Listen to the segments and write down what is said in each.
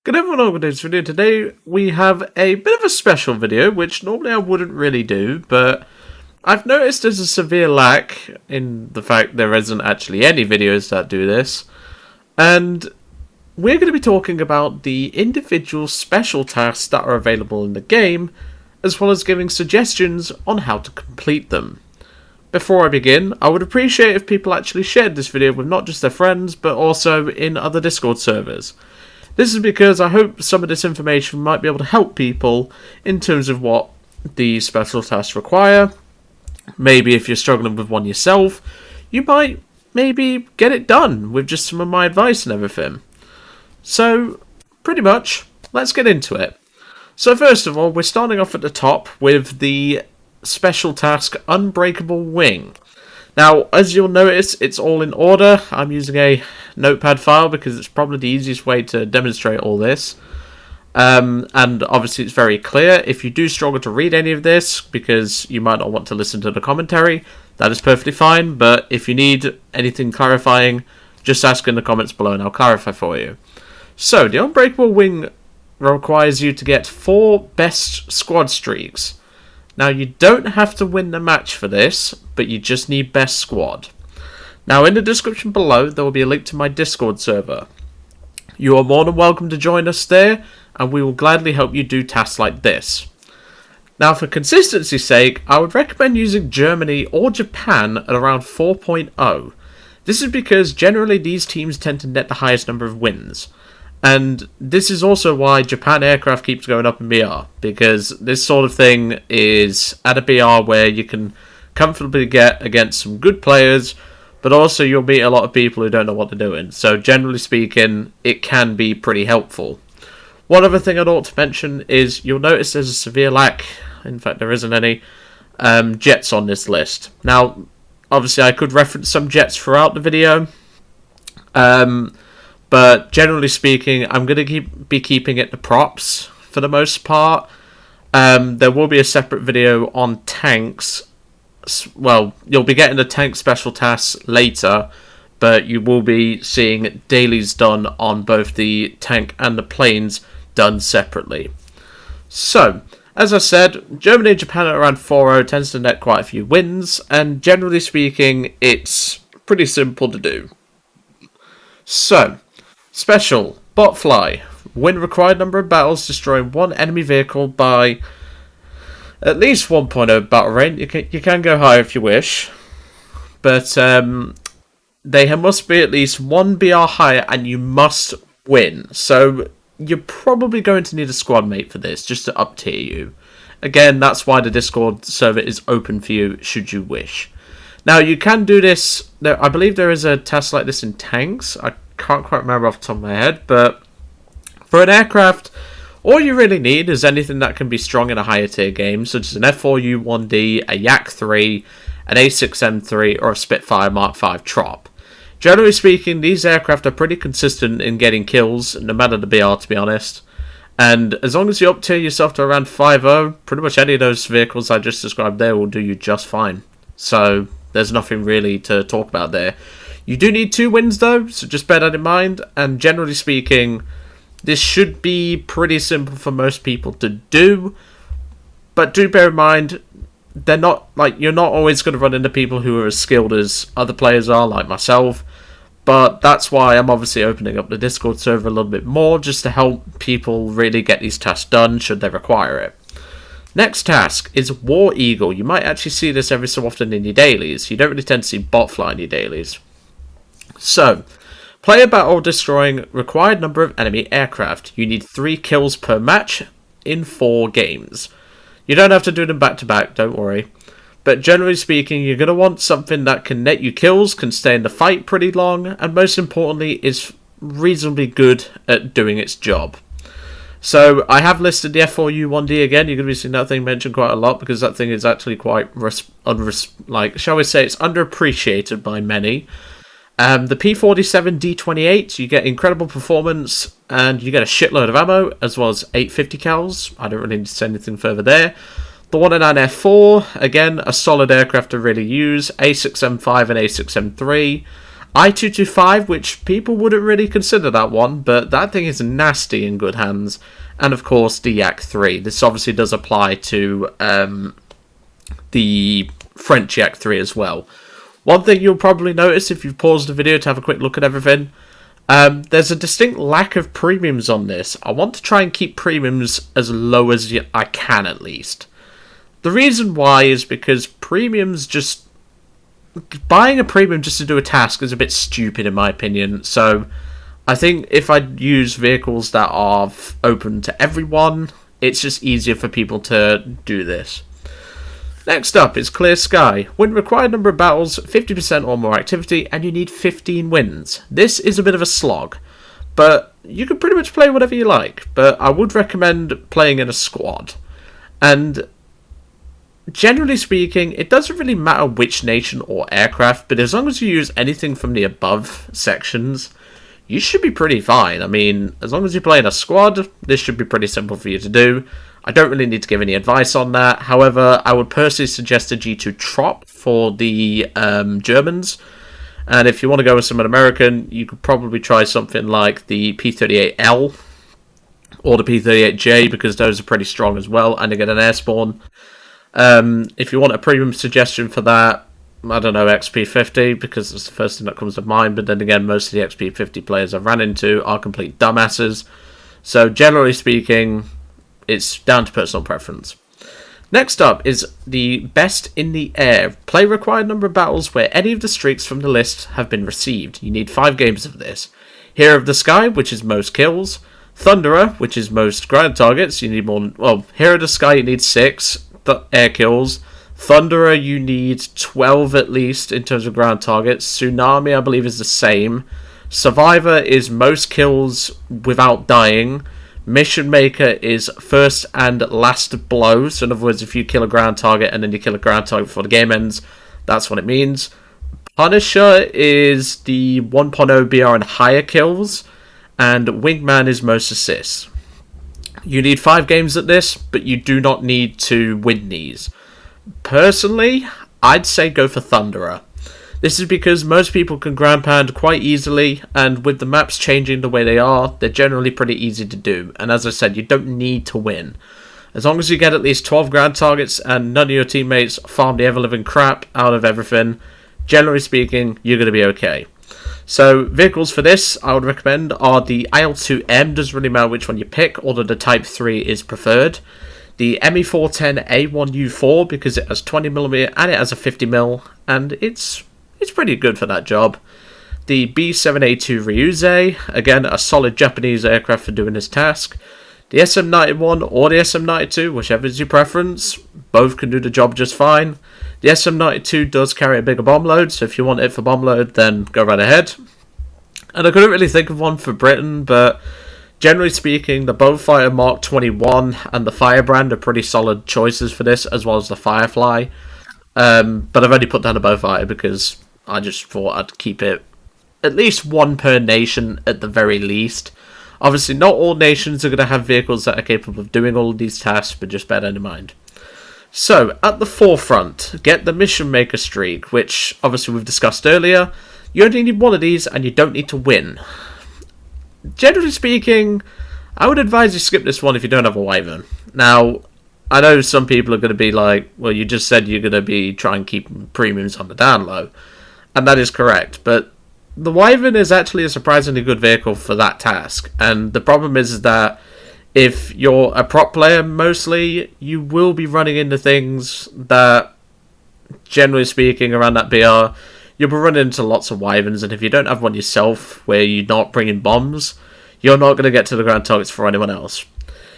Good everyone, welcome to this video. Today we have a bit of a special video, which normally I wouldn't really do, but I've noticed there's a severe lack in the fact there isn't actually any videos that do this, and we're going to be talking about the individual special tasks that are available in the game, as well as giving suggestions on how to complete them. Before I begin, I would appreciate if people actually shared this video with not just their friends, but also in other Discord servers. This is because I hope some of this information might be able to help people in terms of what the special tasks require. Maybe if you're struggling with one yourself, you might maybe get it done with just some of my advice and everything. So, pretty much, let's get into it. So first of all, we're starting off at the top with the special task Unbreakable Wing. Now, as you'll notice, it's all in order. I'm using a notepad file because it's probably the easiest way to demonstrate all this. And obviously it's very clear. If you do struggle to read any of this, because you might not want to listen to the commentary, that is perfectly fine. But if you need anything clarifying, just ask in the comments below and I'll clarify for you. So, the Unbreakable Wing requires you to get 4 best squad streaks. Now, you don't have to win the match for this, but you just need best squad. Now, in the description below, there will be a link to my Discord server. You are more than welcome to join us there, and we will gladly help you do tasks like this. Now, for consistency's sake, I would recommend using Germany or Japan at around 4.0. This is because generally these teams tend to net the highest number of wins. And this is also why Japan aircraft keeps going up in BR, because this sort of thing is at a BR where you can comfortably get against some good players, but also you'll meet a lot of people who don't know what they're doing. So generally speaking, it can be pretty helpful. One other thing I'd ought to mention is you'll notice there's a severe lack, in fact there isn't any, jets on this list. Now, obviously I could reference some jets throughout the video, but generally speaking, I'm going to be keeping it to props for the most part. There will be a separate video on tanks. Well, you'll be getting the tank special tasks later, but you will be seeing dailies done on both the tank and the planes done separately. So, as I said, Germany and Japan at around 4.0 tends to net quite a few wins, and generally speaking, it's pretty simple to do. So, special, Botfly. Win required number of battles, destroying one enemy vehicle by at least 1.0 battle rate. You can go higher if you wish. But they must be at least 1 BR higher and you must win. So you're probably going to need a squad mate for this, just to up tier you. Again, that's why the Discord server is open for you, should you wish. Now, you can do this. I believe there is a task like this in tanks. I can't quite remember off the top of my head, but for an aircraft, all you really need is anything that can be strong in a higher tier game, such as an F4U-1D, a Yak-3, an A6M3, or a Spitfire Mark V Trop. Generally speaking, these aircraft are pretty consistent in getting kills, no matter the BR, to be honest. And as long as you up tier yourself to around 5.0, pretty much any of those vehicles I just described there will do you just fine. So there's nothing really to talk about there. You do need 2 wins though, so just bear that in mind, and generally speaking, this should be pretty simple for most people to do, but do bear in mind, you're not always going to run into people who are as skilled as other players are, like myself, but that's why I'm obviously opening up the Discord server a little bit more, just to help people really get these tasks done, should they require it. Next task is War Eagle. You might actually see this every so often in your dailies. You don't really tend to see Botfly in your dailies. So, player battle destroying required number of enemy aircraft. You need 3 kills per match in 4 games. You don't have to do them back to back, don't worry. But generally speaking, you're going to want something that can net you kills, can stay in the fight pretty long, and most importantly, is reasonably good at doing its job. So, I have listed the F4U-1D again. You're going to be seeing that thing mentioned quite a lot, because that thing is actually quite, shall we say, it's underappreciated by many. The P47D28, you get incredible performance, and you get a shitload of ammo, as well as 850 cals. I don't really need to say anything further there. The 109F4, again, a solid aircraft to really use. A6M5 and A6M3. I-225, which people wouldn't really consider that one, but that thing is nasty in good hands. And of course, the Yak-3. This obviously does apply to the French Yak-3 as well. One thing you'll probably notice if you've paused the video to have a quick look at everything, there's a distinct lack of premiums on this. I want to try and keep premiums as low as I can at least. The reason why is because premiums just... Buying a premium just to do a task is a bit stupid in my opinion, so I think if I use vehicles that are open to everyone, it's just easier for people to do this. Next up is Clear Sky. Win required number of battles, 50% or more activity, and you need 15 wins. This is a bit of a slog, but you can pretty much play whatever you like, but I would recommend playing in a squad. And generally speaking, it doesn't really matter which nation or aircraft, but as long as you use anything from the above sections, you should be pretty fine. I mean, as long as you play in a squad, this should be pretty simple for you to do. I don't really need to give any advice on that. However, I would personally suggest a G2 Trop for the Germans. And if you want to go with someone American, you could probably try something like the P-38L or the P-38J, because those are pretty strong as well, and they get an air spawn. If you want a premium suggestion for that, I don't know, XP50, because it's the first thing that comes to mind, but then again, most of the XP50 players I've ran into are complete dumbasses. So generally speaking, it's down to personal preference. Next up is the Best in the Air. Play required number of battles where any of the streaks from the list have been received. You need 5 games of this. Hero of the Sky, which is most kills. Thunderer, which is most ground targets. You need more. Well, Hero of the Sky, you need 6 air kills. Thunderer, you need 12 at least in terms of ground targets. Tsunami, I believe, is the same. Survivor is most kills without dying. Mission Maker is first and last blow. So in other words, if you kill a ground target and then you kill a ground target before the game ends, that's what it means. Punisher is the 1.0 BR and higher kills. And Wingman is most assists. You need 5 games at this, but you do not need to win these. Personally, I'd say go for Thunderer. This is because most people can ground pound quite easily, and with the maps changing the way they are, they're generally pretty easy to do. And as I said, you don't need to win. As long as you get at least 12 ground targets and none of your teammates farm the ever-living crap out of everything, generally speaking, you're going to be okay. So, vehicles for this, I would recommend, are the IL-2M, doesn't really matter which one you pick, although the Type 3 is preferred. The ME410A1U4, because it has 20mm and it has a 50mm, and it's pretty good for that job. The B7A2 Ryuze, again, a solid Japanese aircraft for doing this task. The SM91 or the SM92, whichever is your preference, both can do the job just fine. The SM92 does carry a bigger bomb load, so if you want it for bomb load, then go right ahead. And I couldn't really think of one for Britain, but generally speaking, the Botfly Mark 21 and the Firebrand are pretty solid choices for this, as well as the Firefly. But I've only put down the Botfly because I just thought I'd keep it at least one per nation at the very least. Obviously, not all nations are going to have vehicles that are capable of doing all of these tasks, but just bear that in mind. So, at the forefront, get the Mission Maker streak, which obviously we've discussed earlier. You only need one of these, and you don't need to win. Generally speaking, I would advise you skip this one if you don't have a Wyvern. Now, I know some people are going to be like, well, you just said you're going to be trying to keep premiums on the down low. And that is correct, but the Wyvern is actually a surprisingly good vehicle for that task. And the problem is that if you're a prop player mostly, you will be running into things that, generally speaking, around that BR, you'll be running into lots of Wyverns, and if you don't have one yourself where you're not bringing bombs, you're not going to get to the ground targets for anyone else.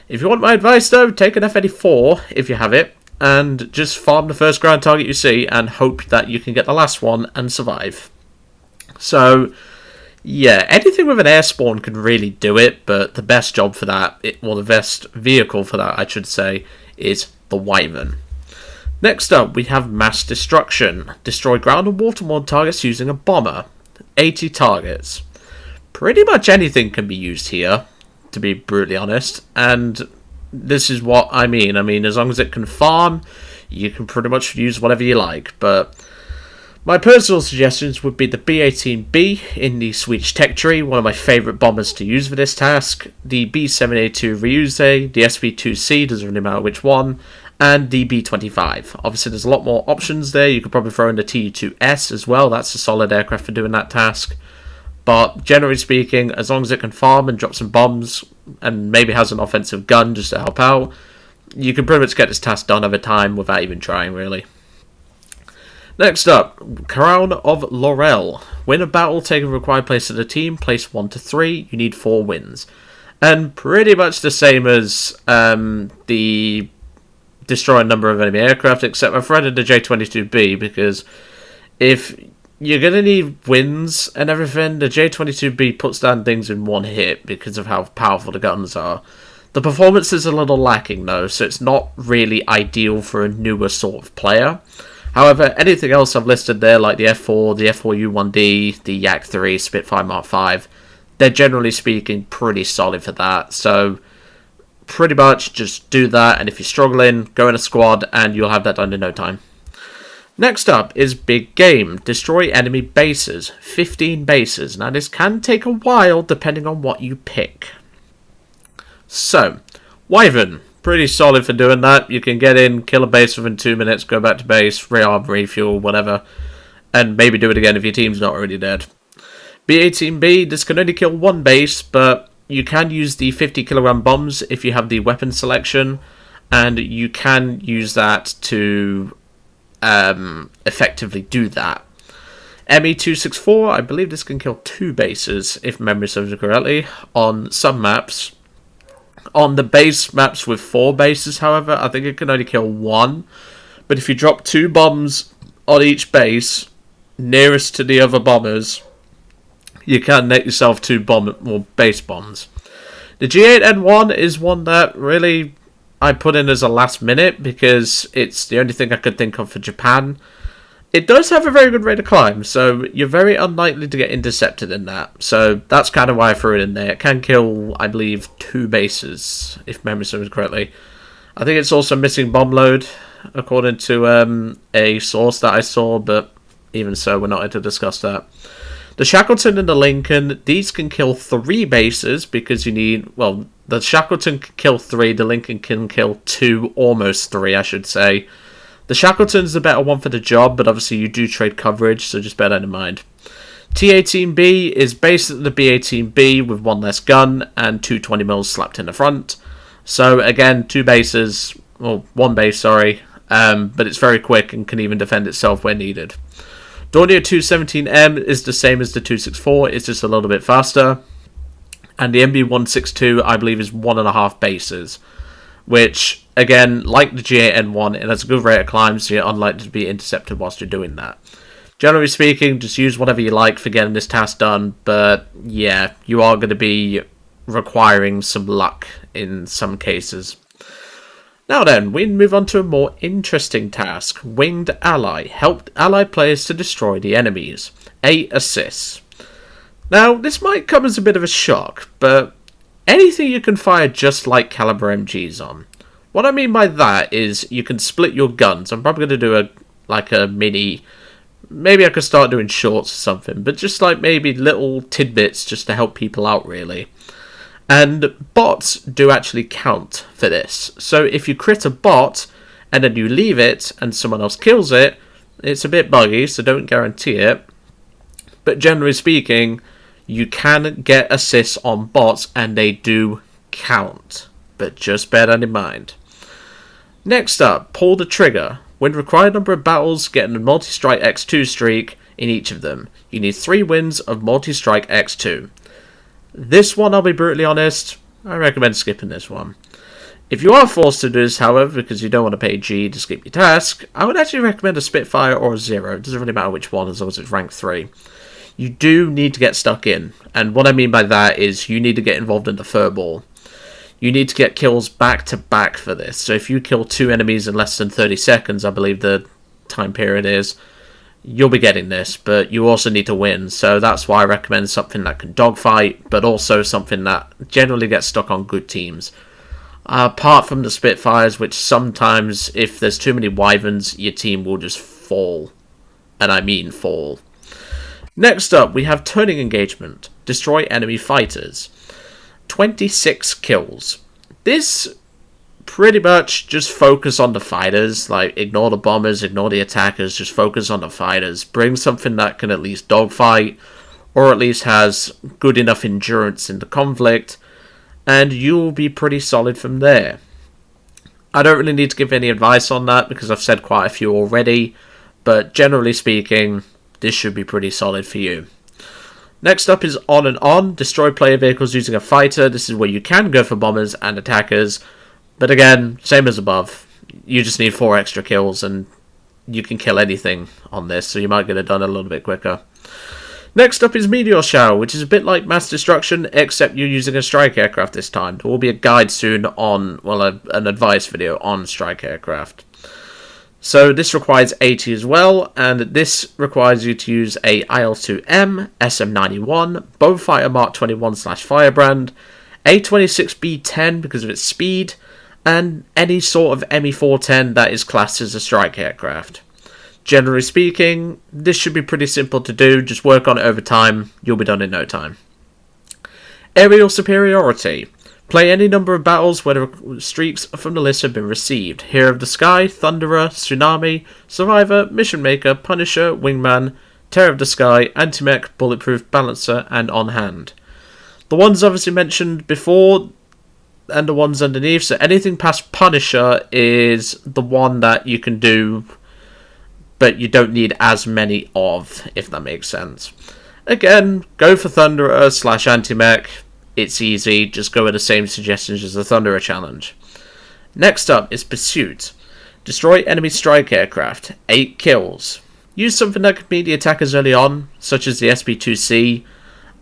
If you want my advice though, take an F-84 if you have it, and just farm the first ground target you see and hope that you can get the last one and survive. So, yeah, anything with an air spawn can really do it, but the best job for that, or the best vehicle for that, I should say, is the Wyvern. Next up, we have Mass Destruction. Destroy ground and waterborne targets using a bomber. 80 targets. Pretty much anything can be used here, to be brutally honest, and this is what I mean. I mean, as long as it can farm, you can pretty much use whatever you like, but My personal suggestions would be the B-18B in the Swedish tech tree, one of my favourite bombers to use for this task, the B-7A2 Ryuze, the SB-2C, doesn't really matter which one, and the B-25. Obviously there's a lot more options there. You could probably throw in the Tu-2S as well, that's a solid aircraft for doing that task. But generally speaking, as long as it can farm and drop some bombs, and maybe has an offensive gun just to help out, you can pretty much get this task done over time without even trying, really. Next up, Crown of Laurel. Win a battle, take a required place in the team, place 1 to 3, you need 4 wins. And pretty much the same as the destroy a number of enemy aircraft, except I've added the J-22B, because if you're going to need wins and everything, the J-22B puts down things in one hit because of how powerful the guns are. The performance is a little lacking though, so it's not really ideal for a newer sort of player. However, anything else I've listed there, like the F4, the F4U1D, the Yak-3, Spitfire Mark 5, they're generally speaking pretty solid for that. So, pretty much just do that, and if you're struggling, go in a squad, and you'll have that done in no time. Next up is Big Game. Destroy enemy bases. 15 bases. Now, this can take a while, depending on what you pick. So, Wyvern. Pretty solid for doing that. You can get in, kill a base within 2 minutes, go back to base, rearm, refuel, whatever, and maybe do it again if your team's not already dead. B-18B, this can only kill one base, but you can use the 50 kilogram bombs if you have the weapon selection, and you can use that to effectively do that. ME-264, I believe this can kill 2 bases, if memory serves me correctly, on some maps. On the base maps with 4 bases, however, I think it can only kill 1. But if you drop 2 bombs on each base, nearest to the other bombers, you can net yourself 2 base bombs. The G8N1 is one that really I put in as a last minute, because it's the only thing I could think of for Japan. It does have a very good rate of climb, so you're very unlikely to get intercepted in that. So that's kind of why I threw it in there. It can kill, I believe, 2 bases, if memory serves correctly. I think it's also missing bomb load, according to a source that I saw, but even so, we're not here to discuss that. The Shackleton and the Lincoln, these can kill 3 bases, because you need, well, the Shackleton can kill 3, the Lincoln can kill 2, almost 3, I should say. The Shackleton's the better one for the job, but obviously you do trade coverage, so just bear that in mind. T-18B is basically the B-18B with 1 less gun and 2 20mm slapped in the front. So again, 2 bases, or 1 base, sorry, but it's very quick and can even defend itself where needed. Dornier 217M is the same as the 264, it's just a little bit faster. And the MB162, I believe, is 1.5 bases. Which, again, like the G8N1, it has a good rate of climb, so you're unlikely to be intercepted whilst you're doing that. Generally speaking, just use whatever you like for getting this task done, but yeah, you are going to be requiring some luck in some cases. Now then, we move on to a more interesting task. Winged Ally. Help allied players to destroy the enemies. 8 assists. Now, this might come as a bit of a shock, but anything you can fire just like caliber MGs on. What I mean by that is you can split your guns. I'm probably going to do a mini, maybe I could start doing shorts or something, but just like maybe little tidbits just to help people out really. And bots do actually count for this. So if you crit a bot and then you leave it and someone else kills it, it's a bit buggy, so don't guarantee it. But generally speaking, you can get assists on bots and they do count. But just bear that in mind. Next up, pull the trigger. Win required number of battles, get a multi-strike X2 streak in each of them. You need 3 wins of multi-strike X2. This one, I'll be brutally honest, I recommend skipping this one. If you are forced to do this, however, because you don't want to pay G to skip your task, I would actually recommend a Spitfire or a Zero. It doesn't really matter which one, as long as it's rank 3. You do need to get stuck in, and what I mean by that is you need to get involved in the furball. You need to get kills back to back for this. So if you kill 2 enemies in less than 30 seconds, I believe the time period is, you'll be getting this, but you also need to win. So that's why I recommend something that can dogfight, but also something that generally gets stuck on good teams. Apart from the Spitfires, which sometimes, if there's too many Wyverns, your team will just fall. and I mean fall. Next up, we have Turning Engagement. Destroy enemy fighters. 26 kills. This pretty much just focus on the fighters, like ignore the bombers, ignore the attackers, just focus on the fighters. Bring something that can at least dogfight, or at least has good enough endurance in the conflict, and you'll be pretty solid from there. I don't really need to give any advice on that because I've said quite a few already, but generally speaking, this should be pretty solid for you. Next up is On and On. Destroy player vehicles using a fighter. This is where you can go for bombers and attackers, but again, same as above. You just need 4 extra kills and you can kill anything on this, so you might get it done a little bit quicker. Next up is Meteor Shower, which is a bit like Mass Destruction, except you're using a strike aircraft this time. There will be a guide soon on, well, an advice video on strike aircraft. So this requires 80 as well, and this requires you to use a IL-2M, SM-91, Botfly Mark 21/Firebrand, A-26B-10 because of its speed, and any sort of ME-410 that is classed as a strike aircraft. Generally speaking, this should be pretty simple to do. Just work on it over time. You'll be done in no time. Aerial Superiority. Play any number of battles where the streaks from the list have been received. Hero of the Sky, Thunderer, Tsunami, Survivor, Mission Maker, Punisher, Wingman, Terror of the Sky, Anti-Mech, Bulletproof, Balancer, and On Hand. The ones obviously mentioned before and the ones underneath, so anything past Punisher is the one that you can do, but you don't need as many of, if that makes sense. Again, go for Thunderer / Anti-Mech. It's easy, just go with the same suggestions as the Thunderer challenge. Next up is Pursuit. Destroy enemy strike aircraft. 8 kills. Use something that can beat the attackers early on, such as the SB-2C.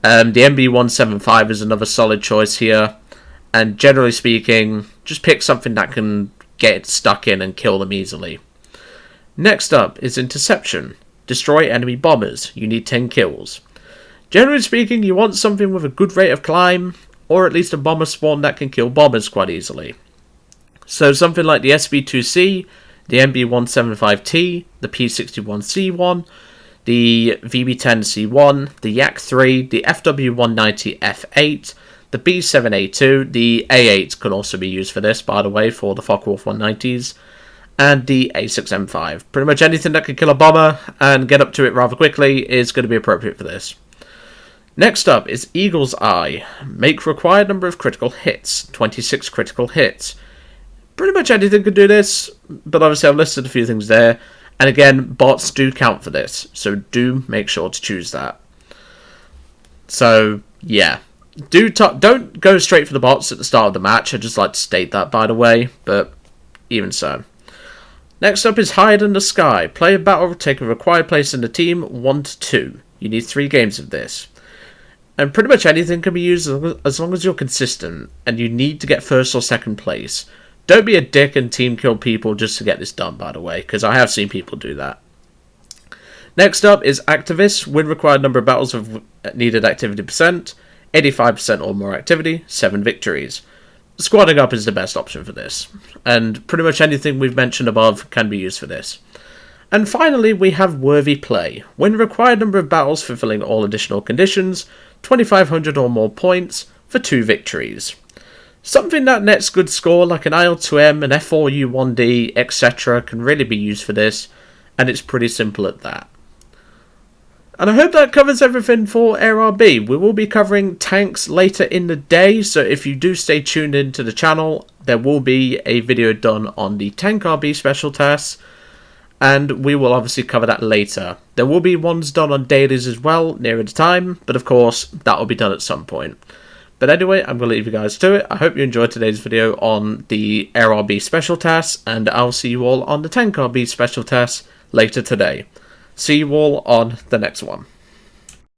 The MB-175 is another solid choice here. And generally speaking, just pick something that can get stuck in and kill them easily. Next up is Interception. Destroy enemy bombers. You need 10 kills. Generally speaking, you want something with a good rate of climb, or at least a bomber spawn that can kill bombers quite easily. So something like the SB-2C, the MB-175T, the P-61C1, the VB-10C1, the Yak-3, the FW-190F8, the B-7A2, the A8 can also be used for this, by the way, for the Focke-Wulf 190s, and the A6M5. Pretty much anything that can kill a bomber and get up to it rather quickly is going to be appropriate for this. Next up is Eagle's Eye. Make required number of critical hits. 26 critical hits. Pretty much anything can do this, but obviously I've listed a few things there. And again, bots do count for this, so do make sure to choose that. So, yeah. Don't go straight for the bots at the start of the match. I'd just like to state that, by the way, but even so. Next up is Hide in the Sky. Play a battle, take a required place in the team, 1 to 2. You need 3 games of this. And pretty much anything can be used as long as you're consistent, and you need to get 1st or 2nd place. Don't be a dick and team kill people just to get this done, by the way, because I have seen people do that. Next up is Activists. Win required number of battles of needed activity percent, 85% or more activity, 7 victories. Squadding up is the best option for this, and pretty much anything we've mentioned above can be used for this. And finally, we have Worthy Play. Win required number of battles fulfilling all additional conditions, 2,500 or more points, for 2 victories. Something that nets good score like an IL-2M, an F4U1D, etc. can really be used for this, and it's pretty simple at that. And I hope that covers everything for AirRB. We will be covering tanks later in the day, so if you do stay tuned into the channel, there will be a video done on the Tank RB special tests, and we will obviously cover that later. There will be ones done on dailies as well, nearer the time, but of course, that will be done at some point. But anyway, I'm going to leave you guys to it. I hope you enjoyed today's video on the AirRB special tests, and I'll see you all on the Tank RB special tests later today. See you all on the next one.